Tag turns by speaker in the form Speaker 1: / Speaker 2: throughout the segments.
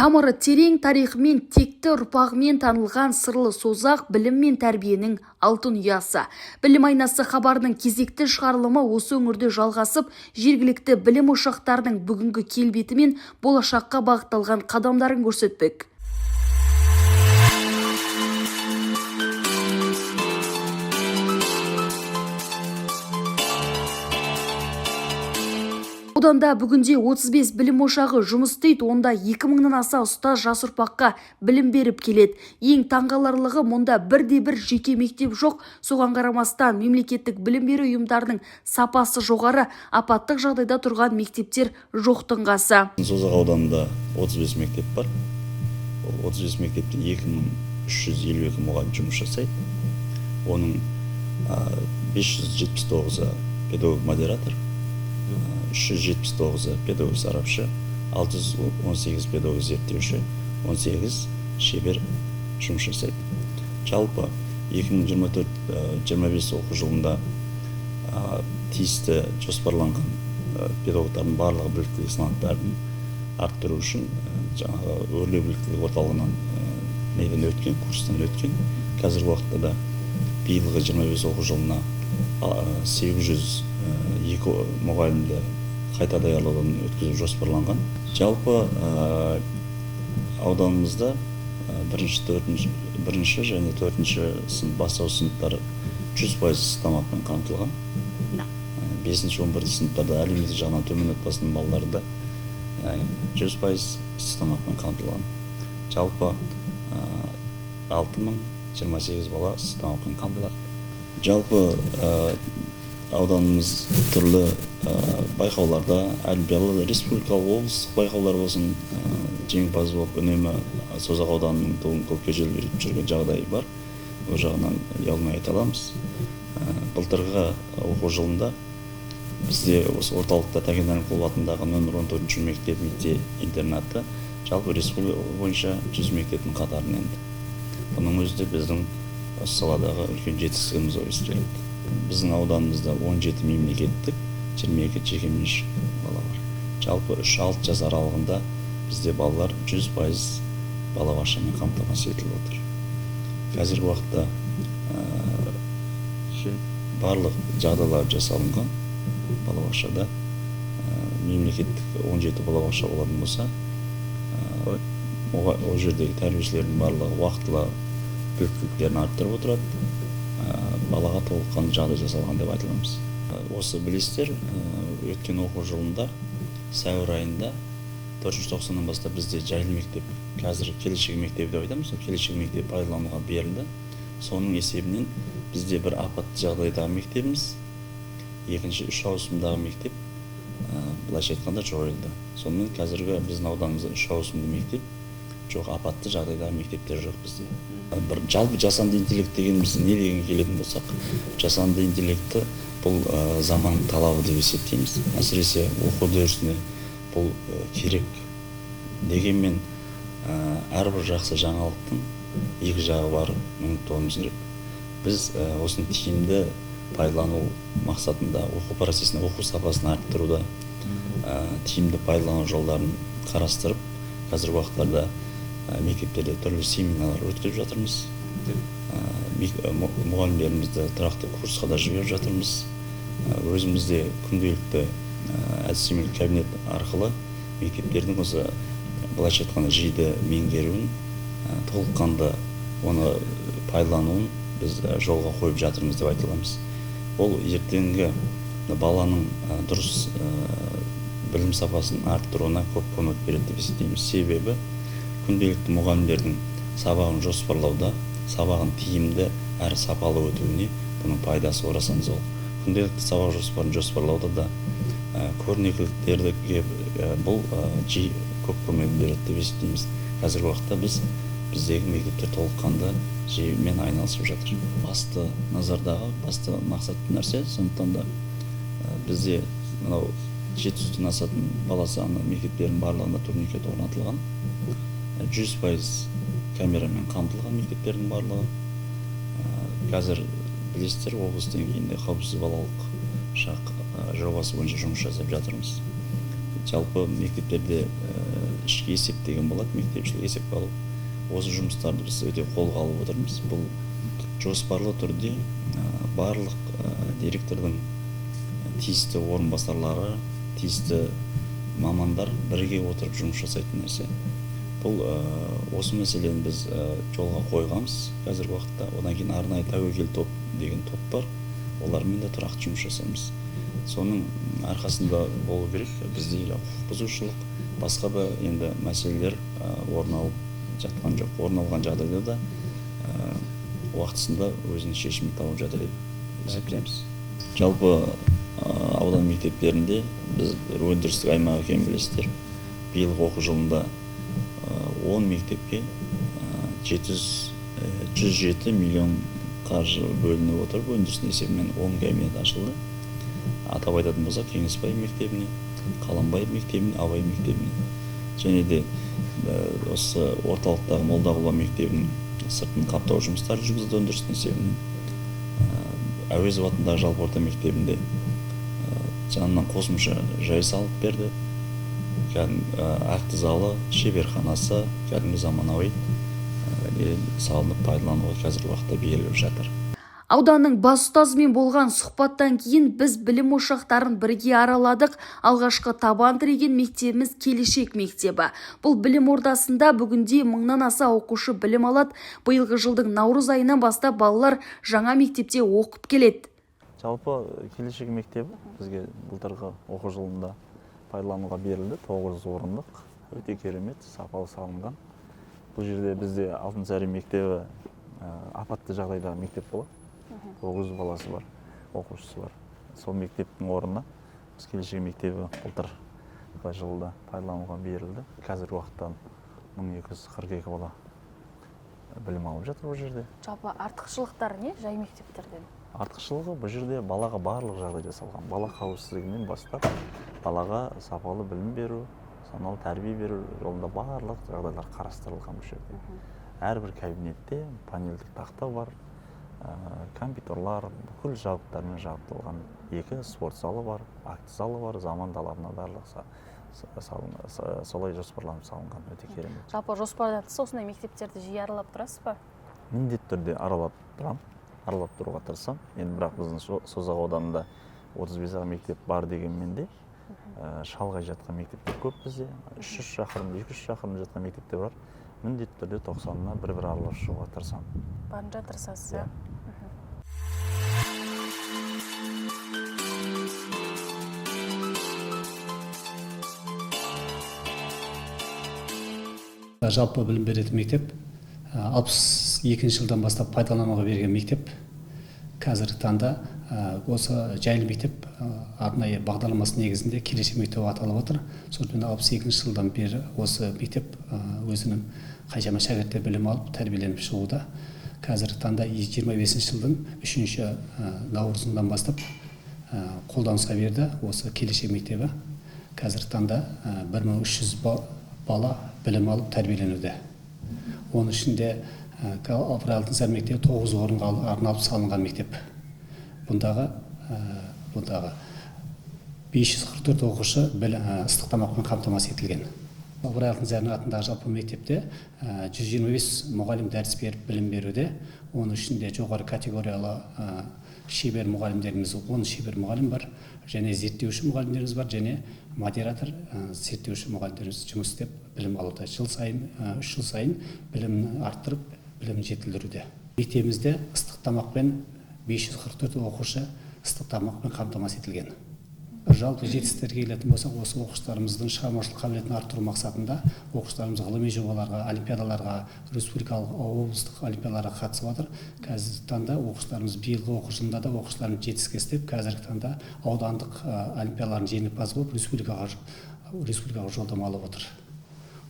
Speaker 1: Тамыры терең тарихымен, текті ұрпағымен танылған сырлы созақ білім мен тәрбиенің алтын ұясы. Білім айнасы хабарының кезекті шығарылымы осы өңірде жалғасып, жергілікті білім ошақтарының бүгінгі келбеті мен болашаққа бағытталған қадамдарын көрсетпек. Оданда бүгінде 35 білім ошағы жұмыс істейді, онда 2000-нан аса ұстаз жас ұрпаққа білім беріп келеді. Ең таңғаларлығы, мұнда бірде-бір жеке мектеп жоқ. Соған қарамастан мемлекеттік білім беру ұйымдарының сапасы жоғары, апаттық жағдайда тұрған мектептер жоқтың қасы.
Speaker 2: Созақ ауданында 35 мектеп бар. 35 мектепте 2352 мұғалім жұмыс жасайды. Оның 579-ы педагог модератор, 379 педагог сарапшы, 618 педагог зерттеуші, 18 шебер жұмыс жасайды. Жалпы 2024-25 оқу жылында тиісті жоспарланған педагогтардың барлығы біліктілік санаттарын арттыру үшін жаңағы өрлеу біліктілік орталығынан курстан өткен. Қазіргі уақытта да биылғы 25 оқу жылына 802 мұғалімді қайта даярлаудан өткізіп жоспарланған. Жалпы ауданымызда бірінші және төртінші бастауыш сыныптары 100% стаматпен қамтылған. 5-11 сыныптарда әлеуметтік жағынан төмен отбасының балалары да 100% стаматпен қамтылған. Жалпы 6028 бала стаматпен қамтылған. Жалпы ауданымыз түрлі байқауларда, олимпиадаларда, республикалық, облыстық байқаулар болсын, жеңімпаз болып үнемі Созақ ауданының туын көкке желбіретіп жүрген жағдай бар. Ол жағынан ұялмай айта аламыз. Былтырғы оқу жылында бізде осы орталықта Тәкен Әлімқұлов атындағы нөмір 14 мектеп интернаты жалпы республика бойынша 100 мектептің қатарына енді. Бұның өзі де біздің осы саладағы үлкен жетістігіміз болып есептеледі. Біздің ауданымызда 17 мемлекеттік, 22 жекеменшік бала бар. Жалпы 3-6 жас аралығында бізде балалар 100% балабақшамен қамтамасыз етіліп отыр. Қазіргі уақытта барлық жағдайлар жасалынған балабақшада. Мемлекеттік 17 балабақша болатын болса, ол жердегі тәрбиешілердің барлығы уақытылы біліктіліктерін арттырып отырады. Балаға толыққанды жағдай жасалған деп айтыламыз. Осы білесіздер, өткен оқу жылында сәуір айында 4-ші тоқсаннан бастап бізде жайлы мектеп, қазір келешек мектеп деп айтамыз, келешек мектеп пайдалануға берілді. Соның есебінен бізде бір апатты жағдайдағы мектебіміз, екінші 3 ауысымдағы мектеп былайша айтқанда жойылды. Сонымен қазіргі біздің ауданымызда 3 ауысымды мектеп жоқ, апатты жағдайдағы мектептер жоқ бізде. Жалпы жасанды интеллект дегеніміз не деген келетін болсақ, жасанды интеллекті бұл заман талабы деп есептейміз. Әсіресе оқу үдерісіне бұл керек. Дегенмен әрбір жақсы жаңалықтың екі жағы бар, ұмытпауымыз керек. Біз осыны тиімді пайдалану мақсатында оқу процесіне, оқу сапасын арттыруда тиімді пайдалану жолдарын қарастырып, қазіргі уақыттарда мектептерде түрлі семинарлар өткізіп жатырмыз. Мұғалімдерімізді тұрақты курсқа да жіберіп жатырмыз. Өзімізде күнделікті әдістемелік кабинет арқылы мектептердің осы былайша айтқанда жүйді меңгеруін, толыққанды оны пайдалануын біз жолға қойып жатырмыз деп айта аламыз. Ол ертеңгі баланың дұрыс білім сапасын арттыруына көп көмек береді деп есептейміз. Себебі күнделікті мұғалімдердің сабағын жоспарлауда, сабағын тиімді әрі сапалы өтуіне бұның пайдасы орасан зор. Күнделікті сабақ жоспарын жоспарлауда да көрнекіліктерге бұл жиі көп көмек береді деп есептейміз. Қазіргі уақытта біздегі мектептер толыққанды жүйемен айналысып жатыр. Басты назардағы, басты мақсатты нәрсе, сондықтан да бізде мынау 700-ден асатын бала саны мектептердің барлығында турникет орнатылған. 100% камерамен қамтылған мектептердің барлығы. Қазір білесіздер, облыс деңгейінде қауіпсіз балалық шақ жобасы бойынша жұмыс жасап жатырмыз. жалпы мектептерде ішкі есеп деген болады, мектепшілік есеп алу. Осы жұмыстарды біз өте қолға алып отырмыз. Бұл жоспарлы түрде барлық директордың тиісті орынбасарлары, тиісті мамандар бірге отырып жұмыс жасайтын нәрсе. Бұл осы мәселені біз жолға қойғанбыз қазіргі уақытта. Одан кейін арнайы тәуекел топ деген топ бар. Олармен де тұрақты жұмыс жасаймыз. Соның арқасында болу керек бізде құқық бұзушылық, басқа да енді мәселелер орын алып жатқан жоқ. Орын алған жағдайда да уақытысында өзінің шешімін тауып жатыр деп есептейміз. Жалпы аудан мектептерінде біз өндірістік аймақ екенін білесіздер. Биылғы оқу жылында 10 мектепке 107 миллион қаржы бөлініп отырып, өндірістің есебімен 10 кабинет ашылды. Атап айтатын болсақ, Кеңесбай мектебіне, Қаламбай мектебіне, Абай мектебіне. Және де осы орталықтағы Молдағұлова мектебінің сыртын қаптау жұмыстары жүргізілді өндірістің есебімен. Әуезов атындағы жалпы орта мектебінде жанынан қосымша жай салып берді. Акті залы, шеберханасы, кәдімгі заманауи салынып пайдалануға қазіргі уақытта беріліп жатыр.
Speaker 1: Ауданның бас ұстазымен болған сұхбаттан кейін біз білім ошақтарын бірге араладық. Алғашқы табан тіреген мектебіміз Келешек мектебі. Бұл білім ордасында бүгінде 1000-нан аса оқушы білім алады. Биылғы жылдың наурыз айынан бастап балалар жаңа мектепте оқып келеді.
Speaker 3: Жалпы Келешек мектебі бізге былтырғы оқу жылында пайдалануға берілді. 900 орындық, өте керемет, сапалы салынған. Бұл жерде бізде Алтынсарин мектебі апатты жағдайдағы мектеп болады. 900 баласы бар, оқушысы бар. Сол мектептің орнына біз Келешек мектебі былтырғы жылда пайдалануға берілді. Қазіргі уақытта 1242 бала білім алып жатыр бұл жерде.
Speaker 1: Жалпы артықшылықтар не жай мектептерден?
Speaker 3: Артықшылығы бұл жерде балаға барлық жағдай жасалған. Бала қауіпсіздігінен бастап балаға сапалы білім беру, саналы тәрбие беру жолында барлық жағдайлар қарастырылған бұл жерде. Әрбір кабинетте панельдік тақта бар, компьютерлар, бүкіл жабдықтармен жабдықталған. 2 спорт залы бар, акт залы бар, заман талабына барлық солай жоспарланып салынған, өте керемет.
Speaker 1: Жалпы жоспардан тыс осындай мектептерді жиі аралап тұрасыз ба?
Speaker 3: Міндетті түрде аралап тұрам, аралап тұруға тырысам. Енді бірақ біздің Созақ ауданында 35 мектеп бар дегенмен де шалғай жатқан мектептер көп бізде. 300 шақырым, 200 шақырым жатқан мектептер бар. Міндетті түрде 90-на бір аралап шығуға тырысам.
Speaker 1: Барынша тырысасыз.
Speaker 4: Жалпы білім беретін мектеп 62 жылдан бастап пайдалануға берген мектеп. Қазіргі таңда осы жайлы мектеп арнайы бағдарламасы негізінде Келешек мектебі аталып отыр. Сондықтан 62 жылдан бері осы мектеп өзінің қаншама шәкірттер білім алып тәрбиеленіп шығуда. Қазіргі таңда 25 жылдың 3-ші наурызынан бастап қолданысқа берді осы Келешек мектебі. Қазіргі таңда 1300 бала білім алып тәрбиеленуде. Оның ішінде Алтынсарин мектебі 9 орынға арналып салынған мектеп. Бұндағы 544 оқушы ыстық тамақпен қамтамасыз етілген. Алтынсарин атындағы жалпы мектепте 125 мұғалім дәріс беріп білім беруде. Оның ішінде жоғары категориялы шебер мұғалімдеріміз 10 шебер мұғалім бар, және зерттеуші мұғалімдеріміз бар, және модератор зерттеуші мұғалімдеріміз жұмыс істеп білім алуда. Жыл сайын 3 жыл сайын білімін арттырып, білімін жетілдіруде. Мектебімізде ыстық тамақпен 544 оқушы ыстық тамақпен қамтамасыз етілген. Жалпы жетістіктерге келетін болсақ, осы оқушыларымыздың шығармашылық қабілетін арттыру мақсатында оқушыларымыз ғылыми жобаларға, олимпиадаларға, республикалық, облыстық олимпиадаларға қатысып отыр. Қазіргі таңда оқушыларымыз биылғы оқу жылында да оқушыларымыз жетістік істеп, қазіргі таңда аудандық олимпиадалардың жеңімпазы болып, республикаға жолдама алып отыр.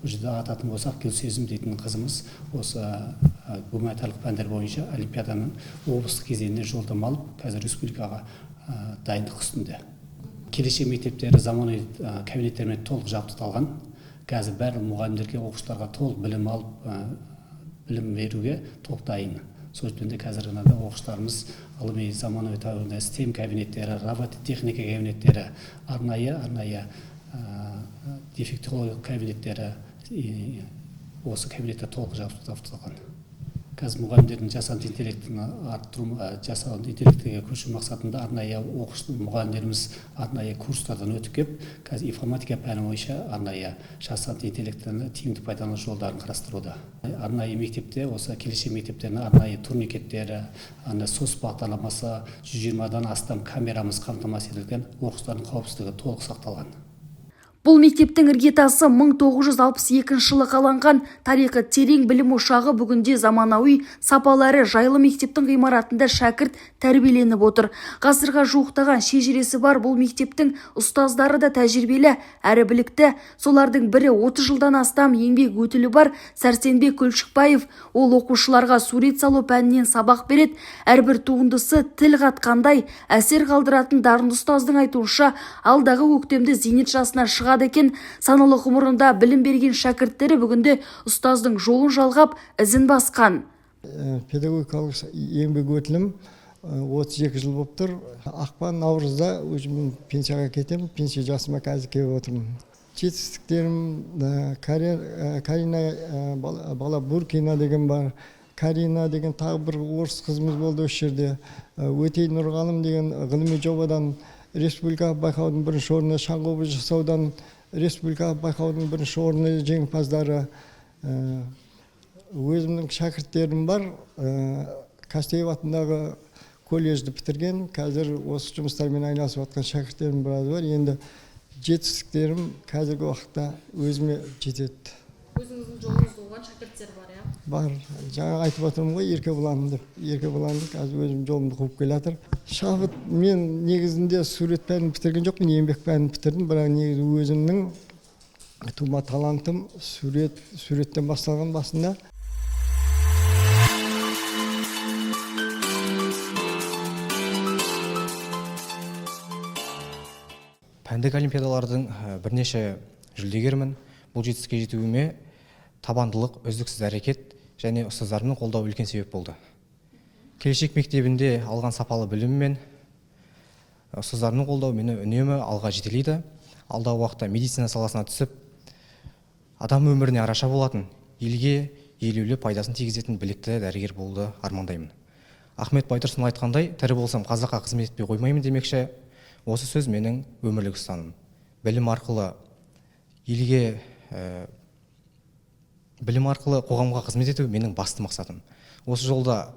Speaker 4: Бұл жерде ататын болсақ, Гүлсезім дейтін қызымыз осы гуманитарлық пәндер бойынша олимпиаданың облыстық кезеңіне жолдама алып, қазір республикаға дайындық үстінде. Келешек мектептері заманауи кабинеттермен толық жабдықталған. Қазір барлық мұғалімдерге, оқушыларға толық білім алып, білім беруге толық дайын. Сондықтан да қазіргі таңда оқушыларымыз ғылыми заманауи STEM кабинеттері, робототехника кабинеттері, арнайы дефектология кабинеттері осы кабинеттер толық жабдықталған. Қазір мұғалімдердің жасанды интеллектін арттыру, жасанды интеллектіге көшу мақсатында арнайы мұғалімдеріміз арнайы курстардан өтіп кеп, қазір информатика пәні бойынша арнайы жасанды интеллектіні тиімді пайдалану жолдарын қарастыруда. Арнайы мектепте, осы келешек мектептердің арнайы турникеттері, СОС бағдарламасы, 120-дан астам камерамыз қамтамасыз етілген, оқушылардың қауіпсіздігі толық сақталған.
Speaker 1: Бұл мектептің іргетасы 1962 жылы қаланған, тарихы терең білім ошағы бүгінде заманауи сапалары жайлы мектептің ғимаратында шәкірт тәрбиеленіп отыр. Ғасырға жуықтаған шежіресі бар бұл мектептің ұстаздары да тәжірибелі әрі білікті. Солардың бірі 30 жылдан астам еңбек өтілі бар Сәрсенбек Көлшікбаев. Ол оқушыларға сурет салу пәнінен сабақ береді. Әрбір туындысы тіл қатқандай әсер қалдыратын дарынды ұстаздың айтуынша, алдағы көктемде зейнет жасына шығады екен. Саналы ғұмырында білім берген шәкірттері бүгінде ұстаздың жолын жалғап, ізін басқан.
Speaker 5: Педагогикалық еңбек өтілім 32 жыл болып тұр. Ақпан, наурызда өзім пенсияға кетемін. Пенсия жасыма қазір келіп отырмын. Жетістіктерім Карина бала Буркина деген бар. Карина деген тағы бір орыс қызымыз болды осы жерде. Өтей Нұрғалым деген ғылыми жобадан республика байқаудың бірінші орны, шаңғы жасаудан республика байқаудың бірінші орны жеңімпаздары. Өзімнің шәкірттерім бар. Қастеев атындағы колледжді бітірген, қазір осы жұмыстармен айналысып жатқан шәкірттерім біраз бар. Енді жетістіктерім қазіргі уақытта өзіме жетеді.
Speaker 1: Өзіңіздің жолыңызда болған шәкірттер бар, иә?
Speaker 5: Бар. Жаңа айтып отырмын ғой, Еркебұланды. Еркебұланды қазір өзім жолымды қуып келе жатыр. Шабыт, мен негізінде сурет пәнін бітірген жоқпын, еңбек пәнін бітірдім, бірақ негізі өзімнің тума талантым суреттен басталған басында.
Speaker 6: Пәндік олимпиадалардың бірнеше жүлдегермін. Бұл жетістікке жетуіме табандылық, үздіксіз әрекет және ұстаздарымның қолдауы үлкен себеп болды. Келешек мектебінде алған сапалы білім мен ұстаздарымның қолдауы мені үнемі алға жетелейді. Алдағы уақытта медицина саласына түсіп, адам өміріне араша болатын, елге елеулі пайдасын тигізетін білікті дәрігер болуды армандаймын. Ахмет Байтұрсын айтқандай, тірі болсам қазаққа қызмет етпей қоймаймын демекші, осы сөз менің өмірлік ұстаным. Білім арқылы елге білім арқылы қоғамға қызмет ету менің басты мақсатым. Осы жолда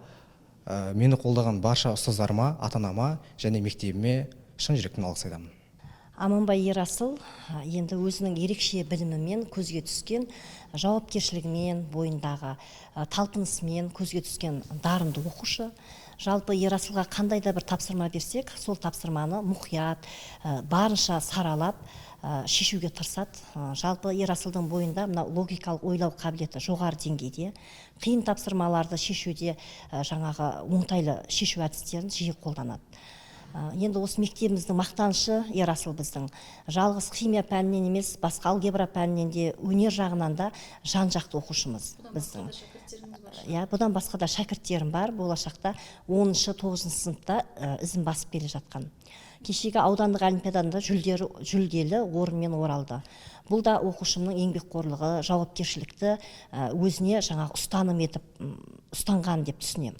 Speaker 6: мені қолдаған барша ұстаздарыма, ата-анама және мектебіме шын жүректен алғыс айтамын.
Speaker 7: Аманбай Ерасыл енді өзінің ерекше білімімен көзге түскен, жауапкершілігімен, бойындағы талпынысымен көзге түскен дарынды оқушы. Жалпы Ерасылға қандай да бір тапсырма берсек, сол тапсырманы мұқият, барынша саралап, шешуге тырысады. Жалпы Ерасылдың бойында логикалық ойлау қабілеті жоғары деңгейде, қиын тапсырмаларды шешуде жаңағы оңтайлы шешу әдістерін жиі қолданады. Енді осы мектебіміздің мақтанышы Ерасыл біздің. Жалғыз химия пәнінен емес, басқа алгебра пәнінен де, өнер жағынан да жан-жақты оқушымыз біздің. Бұдан басқа да шәкірттерім бар, болашақта 10-9 сыныпта ізін басып келе жатқан. Кешегі аудандық олимпиадада жүлделі орынмен оралды. Бұл да оқушымның еңбекқорлығы, жауапкершілікті өзіне жаңағы ұстаным етіп ұстанған деп түсінемін.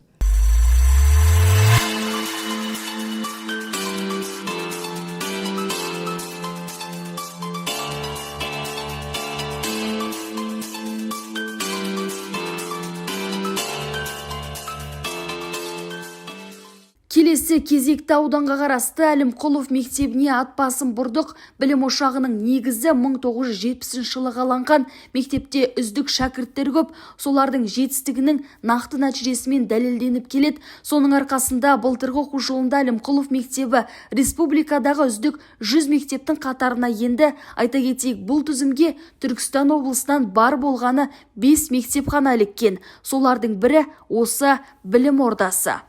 Speaker 1: Келесі кезекті ауданға қарасты Әлімқұлов мектебіне ат басын бұрдық. Білім ошағының негізі 1970 жылы қаланған. Мектепте үздік шәкірттер көп, солардың жетістігінің нақты нәтижесімен дәлелденіп келеді. Соның арқасында былтырғы оқу жылында Әлімқұлов мектебі республикадағы үздік 100 мектептің қатарына енді. Айта кетейік, бұл тізімге Түркістан облысынан бар болғаны 5 мектеп қана іліккен. Солардың бірі осы білім ордасы.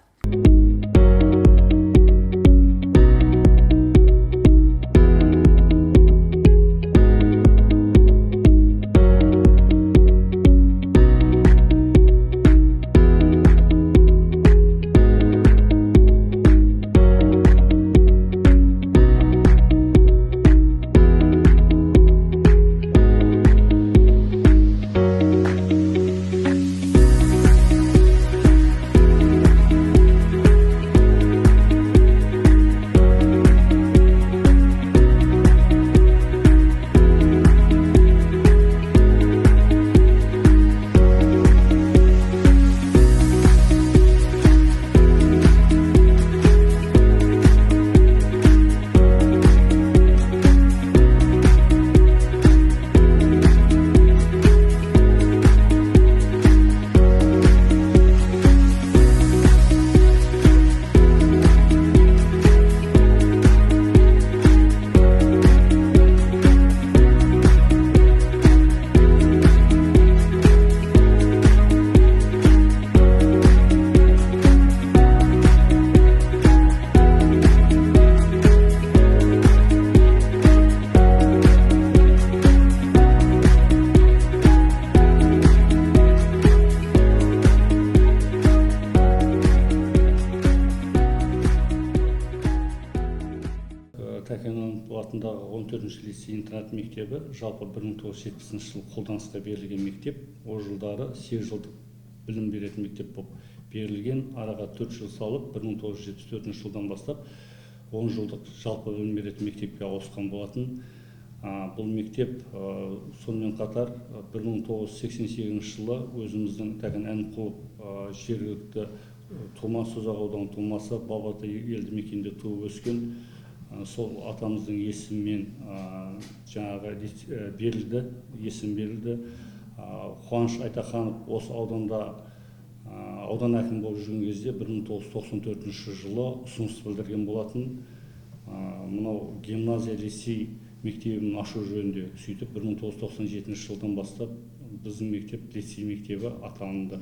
Speaker 8: бағытындағы 14-ші лицей интернат мектебі жалпы 1970 жылы қолданысқа берілген мектеп. Ол жылдары 8 жылдық білім беретін мектеп болып берілген. Араға 4 жыл салып 1974 жылдан бастап 10 жылдық жалпы білім беретін мектепке ауысқан болатын. Бұл мектеп сонымен қатар 1988 жылы өзіміздің тәгін Әнқұлов жергілікті тума, Созақ ауданы тумасы, Бабатай елді мекенінде туып өскен, сол атамыздың есімімен жаңағы берілді, есім берілді. Қуаныш Айтаханов осы ауданда аудан әкім болып жүрген кезде 1994 жылы ұсыныс білдірген болатын. Мынау гимназия лицей мектебін ашу жөнінде, сөйтіп 1997 жылдан бастап біздің мектеп лицей мектебі аталынды.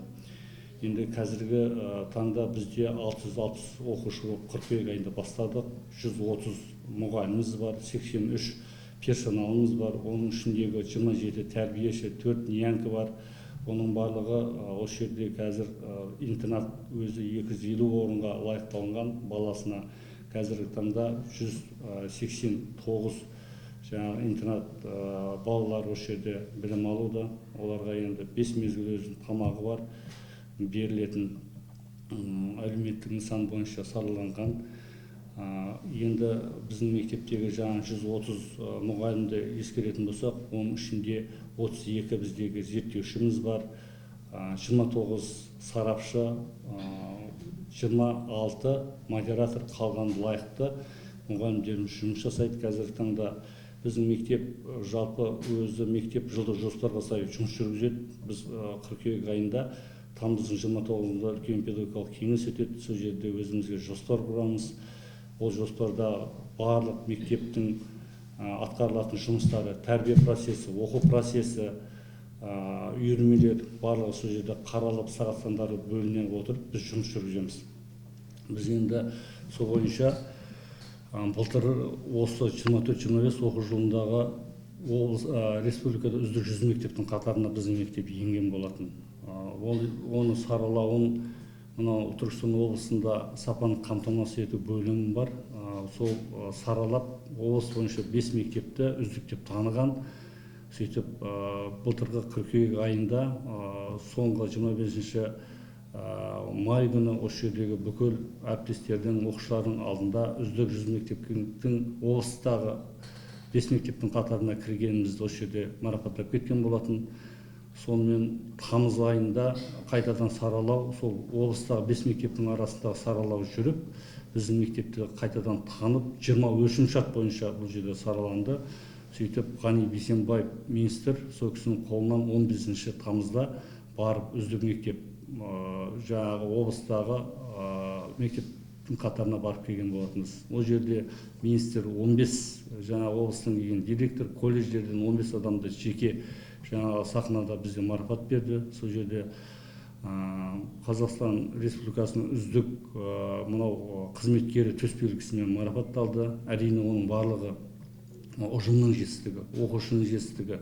Speaker 8: Енді қазіргі таңда бізде 660 оқушы болып қыркүйек айында бастадық. 130 мұғаліміміз бар, 83 персоналымыз бар. Оның ішіндегі 27 тәрбиеші, 4 нянька бар. Оның барлығы осы жерде қазір интернат өзі 250 орынға лайықталынған баласына. Қазіргі таңда 189 жаңағы интернат балалар осы жерде білім алуда. Оларға енді 5 мезгіл өзінің тамағы бар. Берілетін әлеуметтік нысан бойынша сараланған. Енді біздің мектептегі жаңа 130 мұғалімді ескеретін болсақ, оның ішінде 32 біздегі зерттеушіміз бар, 29 сарапшы, 26 модератор, қалған лайықты мұғалімдеріміз жұмыс жасайды. Қазіргі таңда біздің мектеп жалпы өзі мектеп жылдық жоспарға сай жұмыс жүргізеді. Біз қыркүйек айында тамыздың 29-ында үлкен педагогикалық кеңес өтеді. Сол жерде өзімізге жоспар құрамыз. Ол жоспарда барлық мектептің атқарылатын жұмыстары, тәрбие процесі, оқу процесі, үйірмелер барлығы сол жерде қаралып, сағат сандары бөлініп отырып, біз жұмыс жүргіземіз. Біз енді сол бойынша былтыр осы 24-25 оқу жылындағы республикада үздік 100 мектептің қатарына біздің мектеп енген болатын. Оны саралауын мынау Түркістан облысында сапаны қамтамасыз ету бөлімі бар. Сол саралап облыс бойынша 5 мектепті үздік деп таныған. Сөйтіп былтырғы қыркүйек айында соңғы 25 май күні осы жердегі бүкіл әріптестердің, оқушылардың алдында үздік 100 мектептің облыстағы 5 мектептің қатарына кіргенімізді осы жерде марапаттап кеткен болатын. Сонымен тамыз айында қайтадан саралау, сол облыстағы 5 мектептің арасындағы саралау жүріп, біздің мектепті қайтадан танып, 20 өлшемшарт бойынша бұл жерде сараланды. Сөйтіп Ғани Бейсенбаев министр сол кісінің қолынан 15 тамызда барып үздік мектеп жаңағы облыстағы мектептің қатарына барып келген болатынбыз. Ол жерде министр 15 жаңағы облыстың келген директор, колледждерден 15 адамды жеке жаңағы сахнада бізде марапат берді. Сол жерде Қазақстан Республикасының үздік мынау қызметкері төсбелгісімен марапатталды. Әрине оның барлығы ұжымның жетістігі, оқушының жетістігі.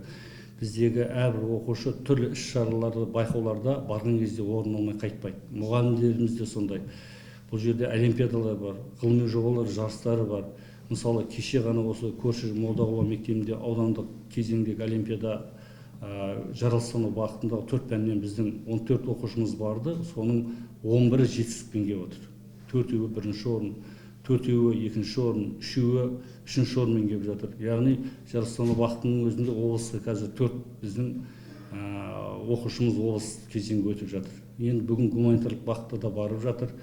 Speaker 8: Біздегі әрбір оқушы түрлі іс-шараларды, байқауларда барған кезде орын алмай қайтпайды. Мұғалімдеріміз де сондай. Бұл жерде олимпиадалар бар, ғылыми жобалар жарыстары бар. Мысалы, кеше ғана осы көрші Молдағұлова мектебінде аудандық кезеңдегі олимпиада жаралыстану бағытындағы 4 пәннен біздің 14 оқушымыз барды. Соның 11-і жетістікпен келіп отыр. 4-еуі бірінші орын, 4-еуі екінші орын, 3-еуі үшінші орынмен келіп жатыр. Яғни жаралыстану бағытының өзінде облысқа қазір 4 біздің оқушымыз облыс кезеңге өтіп жатыр. Енді бүгін гуманитарлық бағытта да барып жатыр.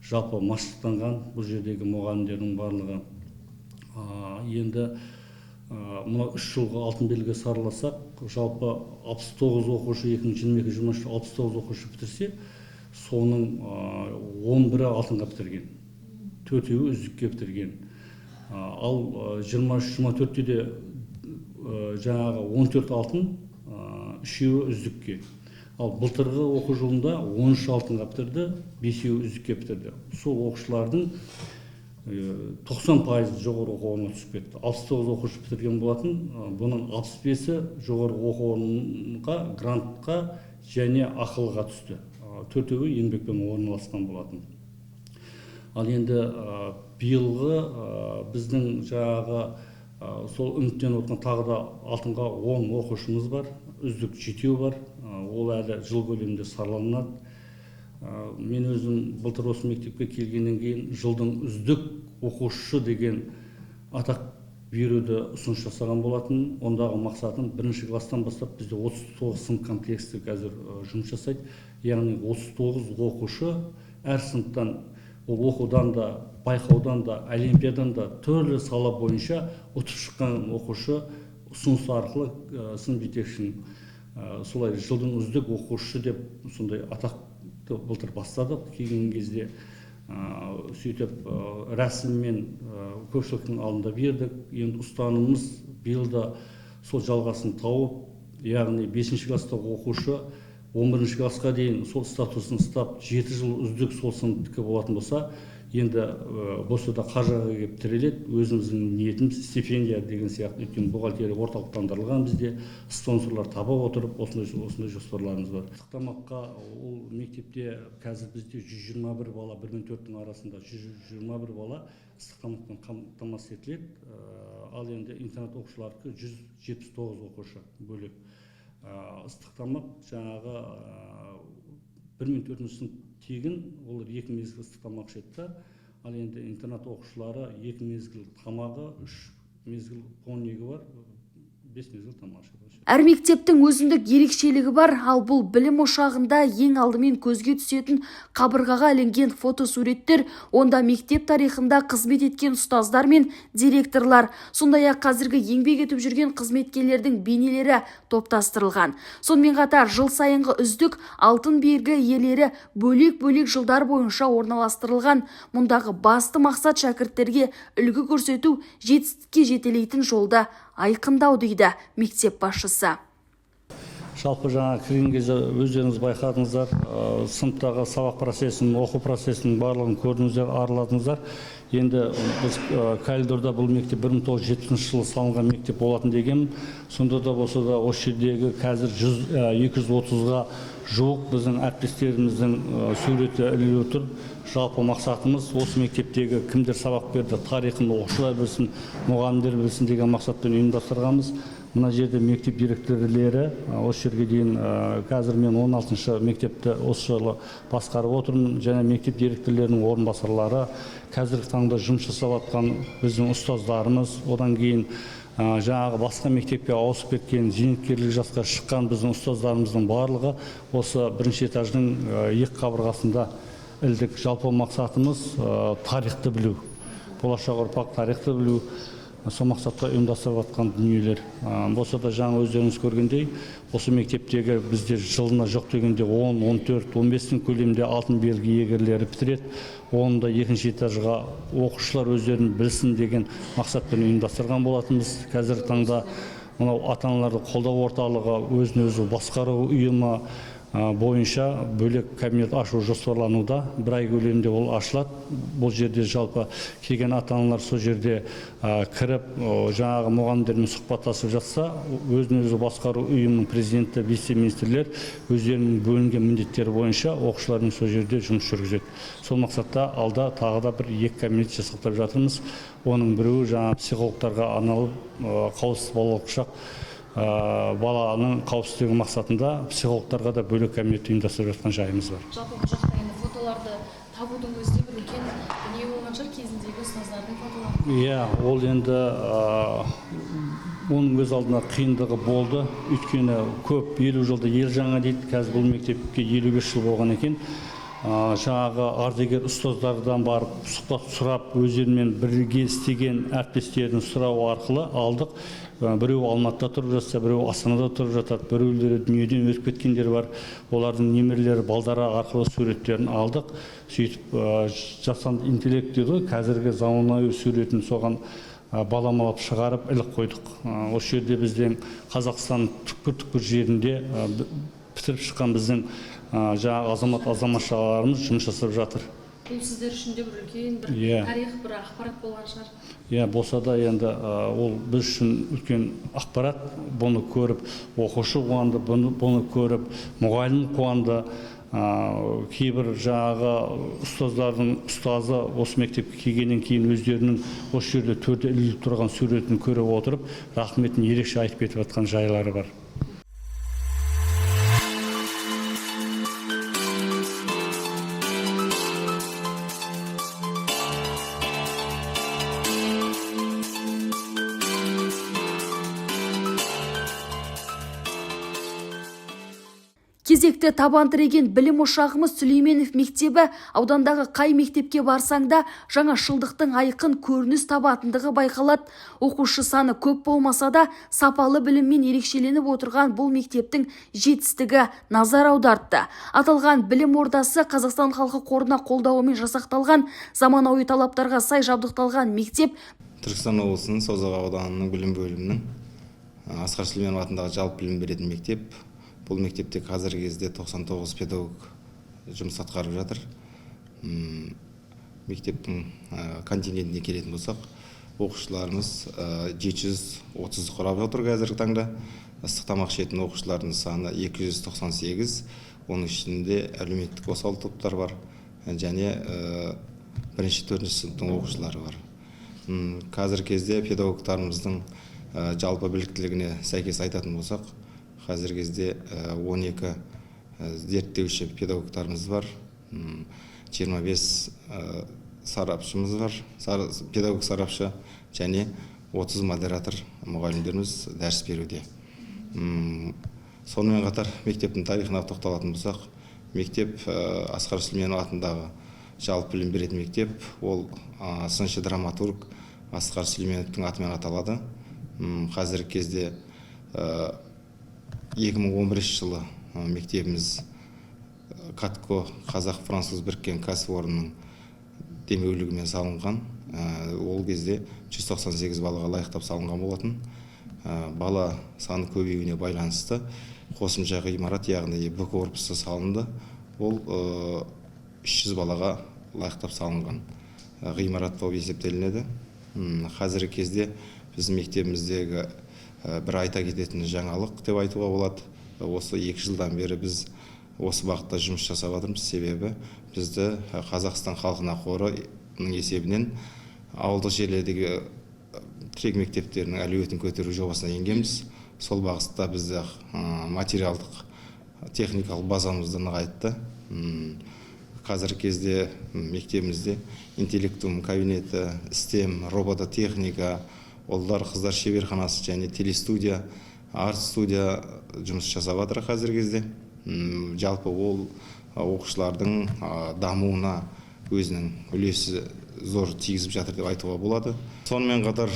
Speaker 8: Жалпы машықтанған бұл жердегі мұғалімдердің барлығы. Енді мына 3 жылғы алтын белгіге сараласақ, жалпы 69 оқушы 2022-23 69 оқушы бітірсе, соның 11-і алтынға бітірген, 4-еуі үздікке бітірген. Ал 23-24-те де жаңағы 14 алтын, 3-еуі үздікке. Ал былтырғы оқу жылында 13 алтынға бітірді, 5-еуі үздікке бітірді. Сол оқушылардың 90% жоғары оқу орнына түсіп кетті. 69 оқушы бітірген болатын, бұның 65-і жоғары оқу орнына грантқа және ақылға түсті. 4-еуі еңбекпен орналасқан болатын. Ал енді биылғы біздің жаңағы сол үміттеніп отқан тағы да алтынға 10 оқушымыз бар, үздік 7 бар. Ол әлі жыл көлемінде сараланады. Мен өзім былтыр осы мектепке келгеннен кейін жылдың үздік оқушысы деген атақ беруді ұсыныс жасаған болатын. Ондағы мақсатым 1-ші класстан бастап бізде 39 сынып комплексті қазір жұмыс жасайды. Яғни 39 оқушы әр сыныптан ол оқудан да, байқаудан да, олимпиадан да түрлі сала бойынша ұтып шыққан оқушы ұсыныс арқылы сынып жетекшінің солай жылдың үздік оқушысы деп сондай атақты былтыр бастадық. Келген кезде сөйтіп рәсіммен көпшіліктің алдында бердік. Енді ұстанымыз биыл да сол жалғасын тауып, яғни 5-ші класстағы оқушы 11-ші классқа дейін сол статусын ұстап 7 жыл үздік сол сыныптікі болатын болса, енді осы да қаржыға келіп тіреледі. Өзіміздің ниетіміз стипендия деген сияқты, өйткені бухгалтерия орталықтандырылған, бізде спонсорлар таба отырып, осындай жоспарларымыз бар. Тамаққа ол мектепте қазір бізде 121 бала, 1 мен 4-тің арасында 121 бала ыстық тамақпен қамтамасыз етіледі. Ал енді интернат оқушылардікі 179 оқушы бөлек. Ыстық тамақ жаңағы 1 мен 4-ші сынып тегін, олар 2 мезгіл ыстық тамақ ішеді. Ал енді интернат оқушылары 2 мезгіл тамағы, 3 мезгіл 12 бар, 5 мезгіл тамақ ішеді.
Speaker 1: Әр мектептің өзіндік ерекшелігі бар, ал бұл білім ошағында ең алдымен көзге түсетін қабырғаға ілінген фотосуреттер, онда мектеп тарихында қызмет еткен ұстаздар мен директорлар, сондай-ақ қазіргі еңбек етіп жүрген қызметкерлердің бейнелері топтастырылған. Сонымен қатар жыл сайынғы үздік алтын белгі иелері бөлек-бөлек жылдар бойынша орналастырылған. Мұндағы басты мақсат шәкірттерге үлгі көрсету, жетістікке жетелейтін жолда айқындау дейді мектеп басшысы.
Speaker 8: Жалпы жаңа кірген кезде өздеріңіз байқадыңыздар, сыныптағы сабақ процесін, оқу процесінің барлығын көрдіңіздер, араладыңыздар. Енді біз коридорда бұл мектеп 1970 жылы салынған мектеп болатын деген. Сонда да болса да осы жердегі қазір 230-ға жуық біздің әріптестеріміздің суреті ілулі тұр. Жалпы мақсатымыз осы мектептегі кімдер сабақ берді, тарихын оқушылар білсін, мұғалімдер білсін деген мақсатпен ұйымдастырғанбыз. Мына жерде мектеп директорлері осы жерге дейін қазір мен 16-шы мектепті осы жылы басқарып отырмын, және мектеп директорлерінің орынбасарлары, қазіргі таңда жұмыс жасап жатқан біздің ұстаздарымыз, одан кейін жаңағы басқа мектепке ауысып кеткен, зейнеткерлік жасқа шыққан біздің ұстаздарымыздың барлығы осы бірінші этаждың екі қабырғасында ілдік. Жалпы мақсатымыз тарихты білу, болашақ ұрпақ тарихты білу. Сол мақсатта ұйымдастырып жатқан дүниелер. Болса да жаңа өздеріңіз көргендей, осы мектептегі бізде жылына жоқ дегенде 10, 14, 15-тің көлемінде алтын белгі иегерлері бітіреді. Оны да екінші этажға оқушылар өздерін білсін деген мақсатпен ұйымдастырған болатынбыз. Қазіргі таңда мынау ата-аналарды қолдау орталығы, өзін-өзі басқару ұйымы бойынша бөлек кабинет ашу жоспарлануда. Бір ай көлемінде ол ашылады. Бұл жерде жалпы келген ата-аналар сол жерде кіріп, жаңағы мұғалімдермен сұхбаттасып жатса, өзін-өзі басқару ұйымының президенті, вице-министрлер өздерінің бөлінген міндеттері бойынша оқушылармен сол жерде жұмыс жүргізеді. Сол мақсатта алда тағы да бір 2 кабинет жасақтап жатырмыз. Оның біреуі жаңа психологтарға арналып, қауіпсіз балалық шақ баланың қауіпсіздігі мақсатында психологтарға да бөлек кабинет ұйымдастырып жатқан жайымыз бар.
Speaker 9: Жалпы бұл жақта енді фотоларды табудың өзі бір үлкен дүние болған шығар, кезіндегі ұстаздардың фотолары.
Speaker 8: Иә, ол енді оның өз алдына қиындығы болды. Өйткені көп 50 жылда ел жаңа дейді. Қазір бұл мектепке 55 жыл болған екен. Жаңағы ардагер ұстаздардан барып сұхбат сұрап, өздерімен бірге істеген әріптестерін сұрау арқылы алдық. Біреу Алматыда тұрып жатса, біреу Астанада тұрып жатады, біреулері дүниеден өтіп кеткендер бар. Олардың немерелері, балдары арқылы суреттерін алдық. Сөйтіп жасанды интеллект дейді ғой, қазіргі заманауи суретін соған баламалап шығарып іліп қойдық. Осы жерде біздің Қазақстан түкпір-түкпір жерінде бітіріп шыққан біздің жаңағы азамат-азаматшаларымыз жұмыс жасап жатыр.
Speaker 9: Бұл сіздер үшін де бір үлкен бір тарих, бір ақпарат болған шығар.
Speaker 8: Иә, болса да енді ол біз үшін үлкен ақпарат. Бұны көріп оқушы қуанды, бұны көріп мұғалім қуанды. кейбір жаңағы ұстазы осы мектепке келгеннен кейін өздерінің осы жерде төрде ілініп тұрған суретін көре отырып рахметін ерекше айтып кетіп жатқан жайлары бар.
Speaker 1: Кезекті табан тіреген білім ошағымыз Сүлейменов мектебі аудандағы қай мектепке барсаң да жаңа шылдықтың айқын көрініс табатындығы байқалады. Оқушы саны көп болмаса да сапалы біліммен ерекшеленіп отырған бұл мектептің жетістігі назар аудартты. Аталған білім ордасы Қазақстан халқы қорына қолдауымен жасақталған, заманауи талаптарға сай жабдықталған мектеп.
Speaker 10: Түркістан облысының Созақ ауданының білім бөлімінің Асқар Сүлейменов атындағы жалпы білім беретін мектеп. Бұл мектепте қазіргі кезде 99 педагог жұмыс атқарып жатыр. Мектептің контингентіне келетін болсақ, оқушыларымыз 730 құрап отыр қазіргі таңда. Ыстық тамақ ішетін оқушылардың саны 298, оның ішінде әлеуметтік осал топтар бар және бірінші төртінші сыныптың оқушылары бар. Қазіргі кезде педагогтарымыздың жалпы біліктілігіне сәйкес айтатын болсақ, қазіргі кезде 12 зерттеуші педагогтарымыз бар, 25 сарапшымыз бар, педагог сарапшы және 30 модератор мұғалімдеріміз дәріс беруде. Сонымен қатар мектептің тарихына тоқталатын болсақ, мектеп Асқар Сүлейменов атындағы жалпы білім беретін мектеп, ол сыншы драматург Асқар Сүлейменовтің атымен аталады. Қазіргі кезде 2011 жылы мектебіміз Катко қазақ-француз біріккен кәсіпорынның демеулігімен салынған. Ол кезде 198 балаға лайықтап салынған болатын. Бала саны көбеюіне байланысты қосымша ғимарат, яғни Б корпусы салынды. Ол 300 балаға лайықтап салынған ғимарат болып есептелінеді. Қазіргі кезде біздің мектебіміздегі бір айта кететін жаңалық деп айтуға болады. Осы 2 жылдан бері біз осы бағытта жұмыс жасап жатырмыз. Себебі бізді Қазақстан халқына қорының есебінен ауылдық жерлердегі тірек мектептерінің әлеуетін көтеру жобасына енгенбіз. Сол бағытта бізді материалдық техникалық базамызды нығайтты. Қазіргі кезде мектебімізде интеллектум кабинеті, STEM, робототехника, олдар қыздар шеберханасы және телестудия, арт-студия жұмыс жасап жатыр қазіргі кезде. Жалпы ол оқушылардың дамуына өзінің үлесі зор тигізіп жатыр деп айтуға болады. Сонымен қатар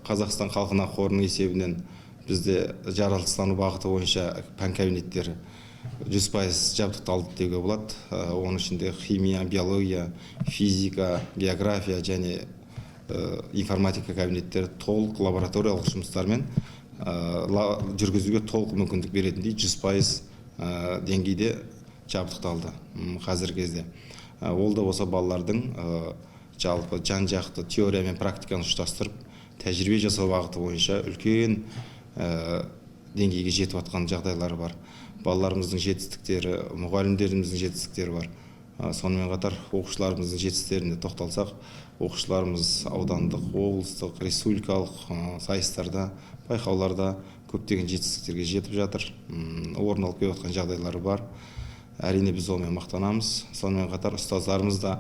Speaker 10: Қазақстан халқына қорының есебінен бізде жаратылыстану бағыты бойынша пән кабинеттері 100% жабдықталды деуге болады. Оның ішінде химия, биология, физика, география және информатика кабинеттері толық лабораториялық жұмыстармен жүргізуге толық мүмкіндік беретіндей 100% деңгейде жабдықталды қазіргі кезде. Ол да болса балалардың жалпы жан-жақты теория мен практиканы ұштастырып, тәжірибе жасау бағыты бойынша үлкен деңгейге жетіп жатқан жағдайлары бар. Балаларымыздың жетістіктері, мұғалімдеріміздің жетістіктері бар. Сонымен қатар оқушыларымыздың жетістіктеріне тоқталсақ, оқушыларымыз аудандық, облыстық, республикалық сайыстарда, байқауларда көптеген жетістіктерге жетіп жатыр. Орын алып келіп жатқан жағдайлары бар. Әрине біз онымен мақтанамыз. Сонымен қатар ұстаздарымыз да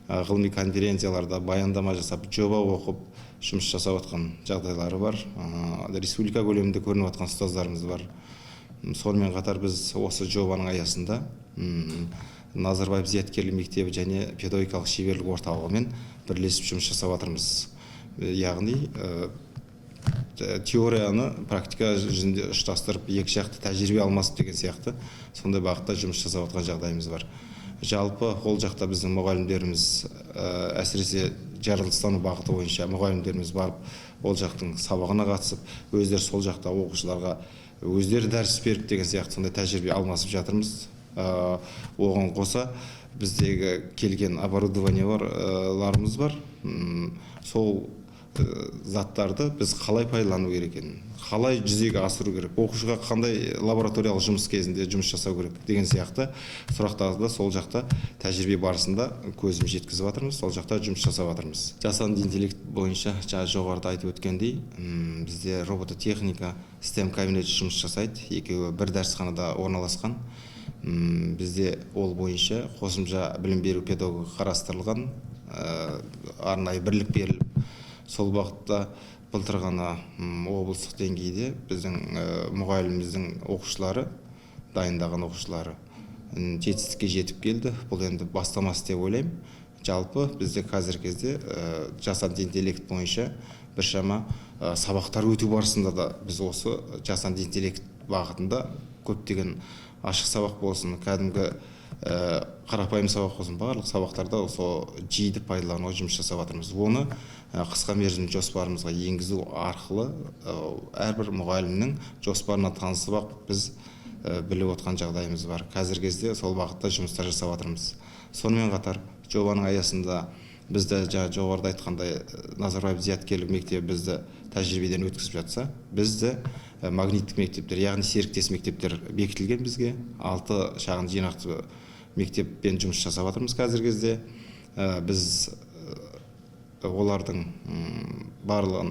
Speaker 10: ғылыми конференцияларда баяндама жасап, жоба оқып, жұмыс жасап жатқан жағдайлары бар. Республика көлемінде көрініп жатқан ұстаздарымыз бар. Сонымен қатар біз осы жобаның аясында Назарбаев зияткерлік мектебі және педагогикалық шеберлік орталығымен бірлесіп жұмыс жасап жатырмыз. Яғни теорияны практика жүзінде ұштастырып, екі жақты тәжірибе алмасып деген сияқты сондай бағытта жұмыс жасап жатқан жағдайымыз бар. Жалпы ол жақта біздің мұғалімдеріміз, әсіресе жаратылыстану бағыты бойынша мұғалімдеріміз барып, ол жақтың сабағына қатысып, өздері сол жақта оқушыларға өздері дәріс беріп деген сияқты сондай тәжірибе алмасып жатырмыз. Оған қоса біздегі келген оборудованияларымыз бар. Сол заттарды біз қалай пайдалану керек екенін, қалай жүзеге асыру керек, оқушыға қандай лабораториялық жұмыс кезінде жұмыс жасау керек деген сияқты сұрақтарды да сол жақта тәжірибе барысында көзім жеткізіп жатырмыз, сол жақта жұмыс жасап жатырмыз. Жасанды интеллект бойынша жоғарыда айтып өткендей, бізде робототехника, STEM кабинеті жұмыс жасайды, екеуі бір дәрісханада орналасқан. Бізде ол бойынша қосымша білім беру педагогы қарастырылған, арнайы бірлік беріліп, сол бағытта былтыр ғана облыстық деңгейде біздің мұғаліміміздің оқушылары, дайындаған оқушылары жетістікке жетіп келді. Бұл енді бастамасы деп ойлаймын. Жалпы бізде қазіргі кезде жасанды интеллект бойынша біршама сабақтар өту барысында да біз осы жасанды интеллект бағытында көптеген ашық сабақ болсын, кәдімгі қарапайым сабақ болсын, барлық сабақтарда осы жиді пайдалануға жұмыс жасап жатырмыз. Оны қысқа мерзім жоспарымызға енгізу арқылы әрбір мұғалімнің жоспарына танысып біз біліп отқан жағдайымыз бар. Қазіргі кезде сол бағытта жұмыстар жасап жатырмыз. Сонымен қатар жобаның аясында бізді жоғарыда айтқандай Назарбаев зияткерлік мектебі бізді тәжірибеден өткізіп жатса, бізді магниттік мектептер, яғни серіктес мектептер бекітілген бізге. 6 шағын жинақты мектеппен жұмыс жасап жатырмыз қазіргі кезде. Біз олардың барлығын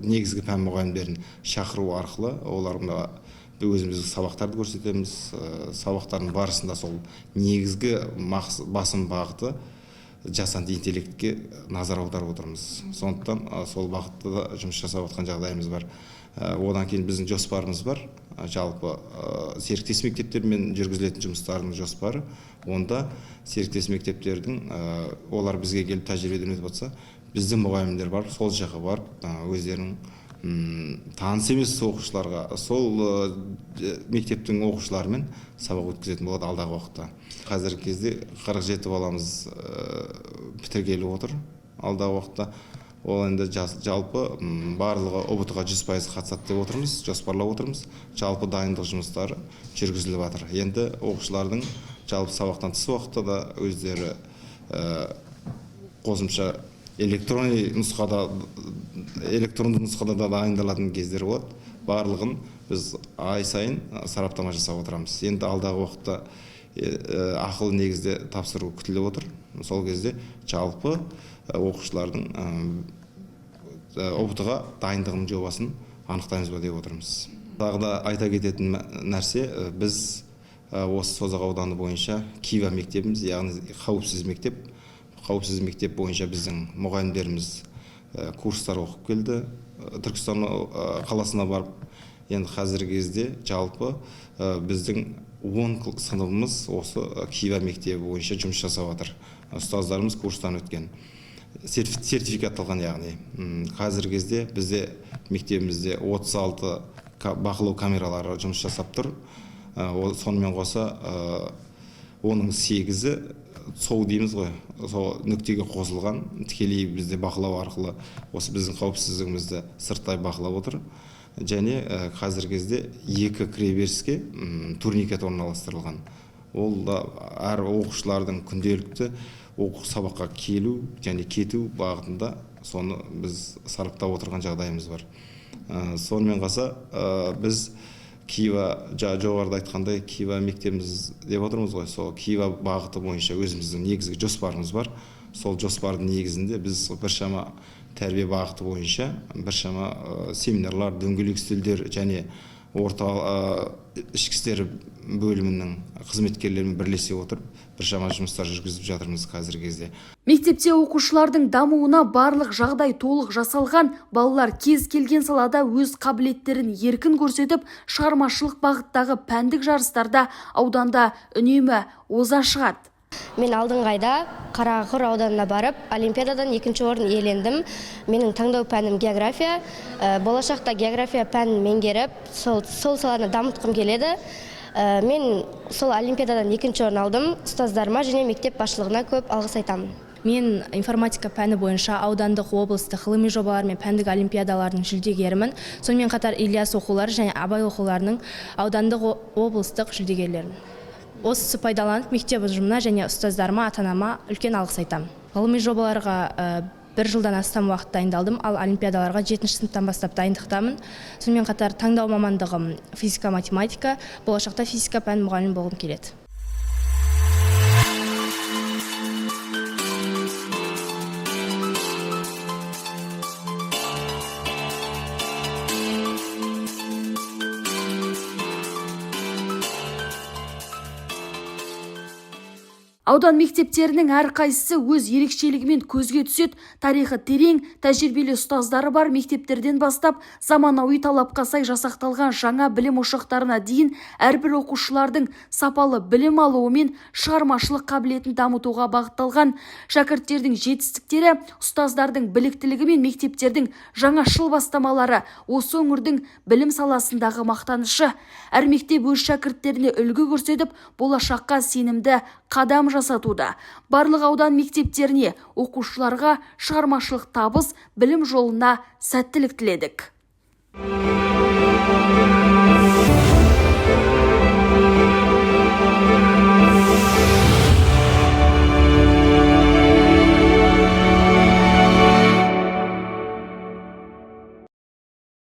Speaker 10: негізгі пән мұғалімдерін шақыру арқылы оларға өзіміздің сабақтарды көрсетеміз. Сабақтардың барысында сол негізгі басым бағыты жасанды интеллектке назар аударып отырмыз. Сондықтан сол бағытта да жұмыс жасап отқан жағдайымыз бар. Одан кейін біздің жоспарымыз бар. Жалпы серіктес мектептермен жүргізілетін жұмыстардың жоспары. Онда серіктес мектептердің олар бізге келіп тәжірибеден өтіп жатса, біздің мұғалімдер бар, сол жаққа барып өздерінің таныс емес оқушыларға, сол мектептің оқушыларымен сабақ өткізетін болады алдағы уақытта. Қазіргі кезде 47 баламыз бітіргелі отыр алдағы уақытта. Ол енді жалпы барлығы ұбт-ға 100% қатысады деп отырмыз, жоспарлап отырмыз. Жалпы дайындық жұмыстары жүргізіліп жатыр. Енді оқушылардың жалпы сабақтан тыс уақытта да өздері қосымша электронды нұсқада да дайындалатын кездер болады. Барлығын біз ай сайын сараптама жасап отырамыз. Енді алдағы уақытта ақылы негізде тапсыру күтіліп отыр. Сол кезде жалпы оқушылардың ұбт-ға дайындығының жобасын анықтаймыз ба деп отырмыз. Тағы да айта кететін нәрсе, біз осы Созақ ауданы бойынша Кива мектебіміз, яғни қауіпсіз мектеп. Қауіпсіз мектеп бойынша біздің мұғалімдеріміз курстар оқып келді. Түркістан қаласына барып, енді қазіргі кезде жалпы біздің 10 сыныбымыз осы Кива мектебі бойынша жұмыс жасап жатыр. Ұстаздарымыз курстан өткен. Сертификатталған, яғни. Қазіргі кезде бізде мектебімізде 36 бақылау камералары жұмыс жасап тұр. Сонымен қоса оның 8-і соу дейміз ғой, нүктеге қосылған, тікелей бізде бақылау арқылы осы біздің қауіпсіздігімізді сырттай бақылап отыр. Және қазіргі кезде 2 кіреберіске турникет орналастырылған. Ол да әр оқушылардың күнделікті оқу сабаққа келу және кету бағытында соны біз сараптап отырған жағдайымыз бар. Сонымен қоса біз Кива, жоғарыда айтқандай Кива мектебіміз деп отырмыз ғой, сол Кива бағыты бойынша өзіміздің негізгі жоспарымыз бар. Сол жоспардың негізінде біз біршама тәрбие бағыты бойынша біршама семинарлар, дөңгелек үстелдер және ішкі істер бөлімінің қызметкерлерімен бірлесе отырып біршама жұмыстар жүргізіп жатырмыз қазіргі кезде.
Speaker 1: Мектепте оқушылардың дамуына барлық жағдай толық жасалған, балалар кез келген салада өз қабілеттерін еркін көрсетіп, шығармашылық бағыттағы пәндік жарыстарда ауданда үнемі оза шығады.
Speaker 11: Мен алдыңғы айда Қарағыр ауданына барып, олимпиададан 2-ші орын иелендім. Менің таңдау пәнім география. Болашақта география пәнін меңгеріп, сол саланы дамытқым келеді. Мен сол олимпиададан 2-ші орын алдым. Ұстаздарыма және мектеп басшылығына көп алғыс айтамын.
Speaker 12: Мен информатика пәні бойынша аудандық, облыстық ғылыми жобалар мен пәндік олимпиадалардың жүлдегерімін. Сонымен қатар Ильяс оқулары және Абай оқуларының аудандық, облыстық жүлдегерлерімін. Осы пайдаланып мектеп ұжымына және ұстаздарыма, ата-анама үлкен алғыс айтамын. Ғылыми жобаларға бір жылдан астам уақыт дайындалдым, ал олимпиадаларға 7-ші сыныптан бастап дайындықтамын. Сонымен қатар таңдау мамандығым физика-математика, болашақта физика пән мұғалімі болғым келеді.
Speaker 1: Аудан мектептерінің әрқайсысы өз ерекшелігімен көзге түседі. Тарихы терең, тәжірибелі ұстаздары бар мектептерден бастап заманауи талапқа сай жасақталған жаңа білім ошақтарына дейін әрбір оқушылардың сапалы білім алуы мен шығармашылық қабілетін дамытуға бағытталған. Шәкірттердің жетістіктері, ұстаздардың біліктілігі мен мектептердің жаңашыл бастамалары осы өңірдің білім саласындағы мақтанышы. Әр мектеп өз шәкірттеріне үлгі көрсетіп, болашаққа сенімді қадам жасатуда. Барлық аудан мектептеріне, оқушыларға шығармашылық табыс, білім жолына сәттілік тіледік.